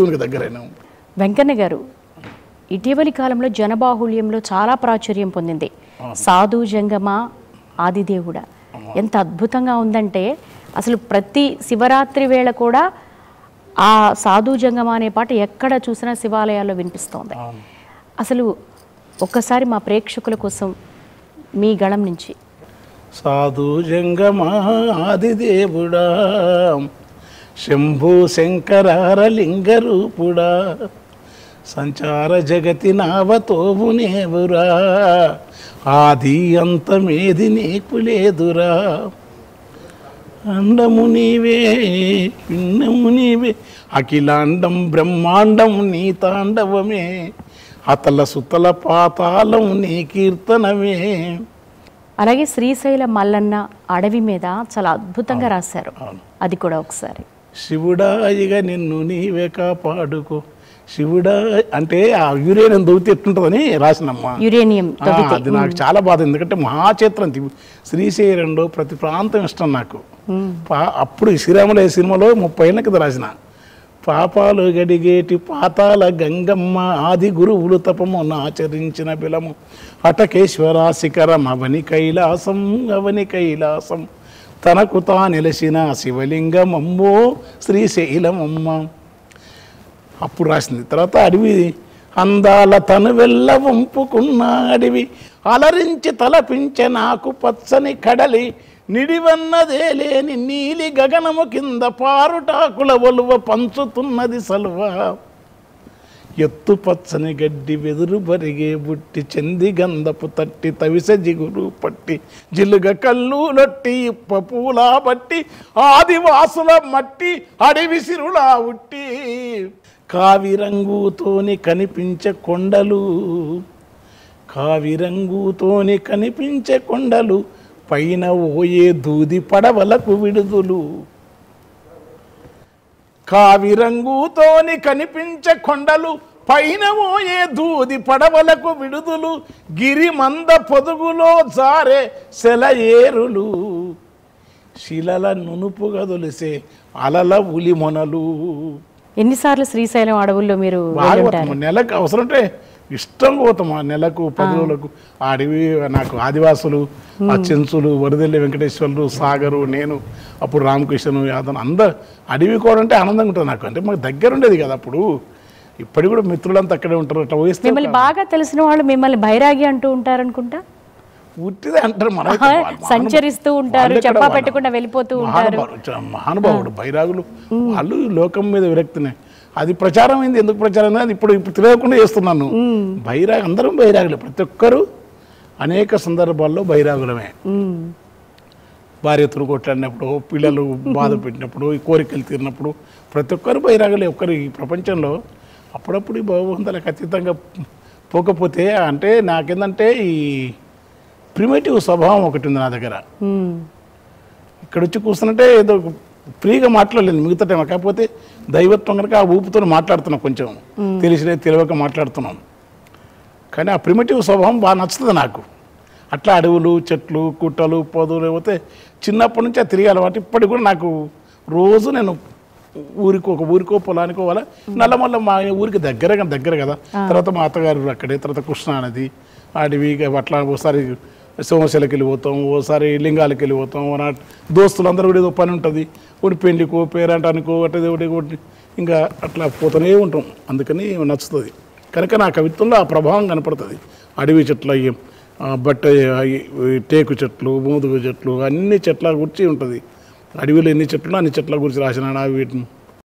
దగ్గరైనా. వెంకన్న గారు, ఇటీవలి కాలంలో జనబాహుళ్యంలో చాలా ప్రాచుర్యం పొందింది సాధు జంగమ ఆదిదేవుడ. ఎంత అద్భుతంగా ఉందంటే అసలు ప్రతి శివరాత్రి వేళ కూడా ఆ సాధు జంగమ అనే పాట ఎక్కడ చూసినా శివాలయాల్లో వినిపిస్తోంది. అసలు ఒక్కసారి మా ప్రేక్షకుల కోసం మీ గళం నుంచి. సాధు జంగమ ఆదిదేవుడా, శంభు శంకరారలింగ రూపుడా, సంచార జగతి నావతోవునేవురా, ఆది అంతమేది నీకు లేదురా, అండము నీవే పిండము నీవే, అఖిలాండం బ్రహ్మాండం నీ తాండవమే, అతల సుతల పాతాళం నీ కీర్తనమే. అలాగే శ్రీశైల మల్లన్న అడవి మీద చాలా అద్భుతంగా రాశారు, అది కూడా ఒకసారి. శివుడా ఇక నిన్ను నీవే కాపాడుకో, శివుడా అంటే ఆ యురేనియం దొవితే ఎట్లుంటుందని రాసినమ్మా. యురేనియం అది నాకు చాలా బాధ, ఎందుకంటే మహాచేత్రం శ్రీశైలంలో ప్రతి ప్రాంతం ఇష్టం నాకు. అప్పుడు శ్రీరాములయ్య సినిమాలో 30 ఏళ్ళ కింద రాసిన పాపాలు గడిగేటి పాతాల గంగమ్మ, ఆది గురువులు తపమున ఆచరించిన బిలము, హటకేశ్వర శిఖరం అవని కైలాసం, అవని కైలాసం, తనకు తా నిలసిన శివలింగమమ్మో శ్రీశైలమమ్మ. అప్పుడు రాసింది. తర్వాత అడవి అందాల తను వెళ్ళ వంపుకున్న అడవి, అలరించి తలపించే నాకు పచ్చని కడలి, నిడివన్నదే లేని నీలి గగనము కింద పారుటాకుల ఒలువ పంచుతున్నది సలువ, ఎత్తు పచ్చని గడ్డి వెదురు బరిగే బుట్టి, చెంది గంధపు తట్టి తవిస జిగురు పట్టి, జిలుగ కళ్ళు లొట్టి ఇప్ప పూలా బట్టి, ఆదివాసుల మట్టి అడవి సిరులా ఉట్టి, కావిరంగుతోని కనిపించే కొండలు, కావిరంగుతోని కనిపించే కొండలు, పైన ఓయే దూది పడవలకు విడుదలు, కావిరంగుతోని కనిపించే కొండలు, పైన ఓయే దూది పడవలకు విడుదలు, గిరి మంద పొదుగులో జారే సెలయేరులు, శిలల నునుపుగా దొలిసే అలల ఉలి మొనలు. ఎన్నిసార్లు శ్రీశైలం అడవుల్లో మీరు నెలకు అవసరం అంటే ఇష్టంగా పోతాం. ఆ నెలకు 10 రోజులకు ఆ అడవి నాకు ఆదివాసులు, ఆ చెంచులు, వరదల్లి వెంకటేశ్వర్లు, సాగరు, నేను, అప్పుడు రామకృష్ణను, యాదవ్ అందరు అడవి కూడా అంటే ఆనందంగా ఉంటుంది నాకు. అంటే మాకు దగ్గర ఉండేది కదా అప్పుడు. ఇప్పటికి కూడా మిత్రులంతా అక్కడే ఉంటారు. అట్లా వస్తే మిమ్మల్ని బాగా తెలిసిన వాళ్ళు మిమ్మల్ని బైరాగి అంటూ ఉంటారు అనుకుంటా. ఉట్టిదే అంటారు, మన సంచరిస్తూ ఉంటారు, చెప్పా పెట్టకుండా వెళ్ళిపోతూ ఉంటారు. మహానుభావుడు బైరాగులు వాళ్ళు లోకం మీద విరక్తినే. అది ప్రచారం అయింది. ఎందుకు ప్రచారం అయింది అది ఇప్పుడు తెలియకుండా చేస్తున్నాను. బైరాగు అందరం బైరాగులే, ప్రతి ఒక్కరు అనేక సందర్భాల్లో బైరాగులమే. భార్యతో కొట్లాడినప్పుడు, పిల్లలు బాధ పెట్టినప్పుడు, ఈ కోరికలు తీరినప్పుడు ప్రతి ఒక్కరు బైరాగులే. ఒక్కరు ఈ ప్రపంచంలో అప్పుడప్పుడు ఈ భగవంతులకు అతీతంగా పోకపోతే అంటే నాకేందంటే ఈ ప్రిమిటివ్ స్వభావం ఒకటి ఉంది నా దగ్గర. ఇక్కడ వచ్చి కూర్చున్నట్టే ఏదో ఫ్రీగా మాట్లాడలేదు మిగతా టైం. కాకపోతే దైవత్వం కనుక ఆ ఊపుతో మాట్లాడుతున్నాం, కొంచెం తెలియక మాట్లాడుతున్నాం. కానీ ఆ ప్రిమిటివ్ స్వభావం బాగా నచ్చుతుంది నాకు. అట్లా అడవులు, చెట్లు, కుట్టలు, పొదలు, లేకపోతే చిన్నప్పటి నుంచి ఆ తిరిగే అలవాటు ఇప్పటికి కూడా నాకు. రోజు నేను ఊరికో పొలానికో వాళ్ళ నల్లమల్ల మా ఊరికి దగ్గర కదా. తర్వాత మా అత్తగారు అక్కడే, తర్వాత కృష్ణా నది, అడవి, అట్లా ఒకసారి సోమశిలకి వెళ్ళిపోతాం, ఓసారి లింగాలకి వెళ్ళిపోతాం. దోస్తులందరూ కూడా ఏదో పని ఉంటుంది, ఒకటి పెళ్లికో పేరంటానికో ఒకటి ఇంకా అట్లా పోతూనే ఉంటాం. అందుకని నచ్చుతుంది కనుక నా కవిత్వంలో ఆ ప్రభావం కనపడుతుంది. అడవి చెట్లు, బట్ట, టేకు చెట్లు, మోదుగు చెట్లు, అన్ని చెట్ల గురించి ఉంటుంది. అడవిలో ఎన్ని చెట్లు అన్ని చెట్ల గురించి రాసిన వీటిని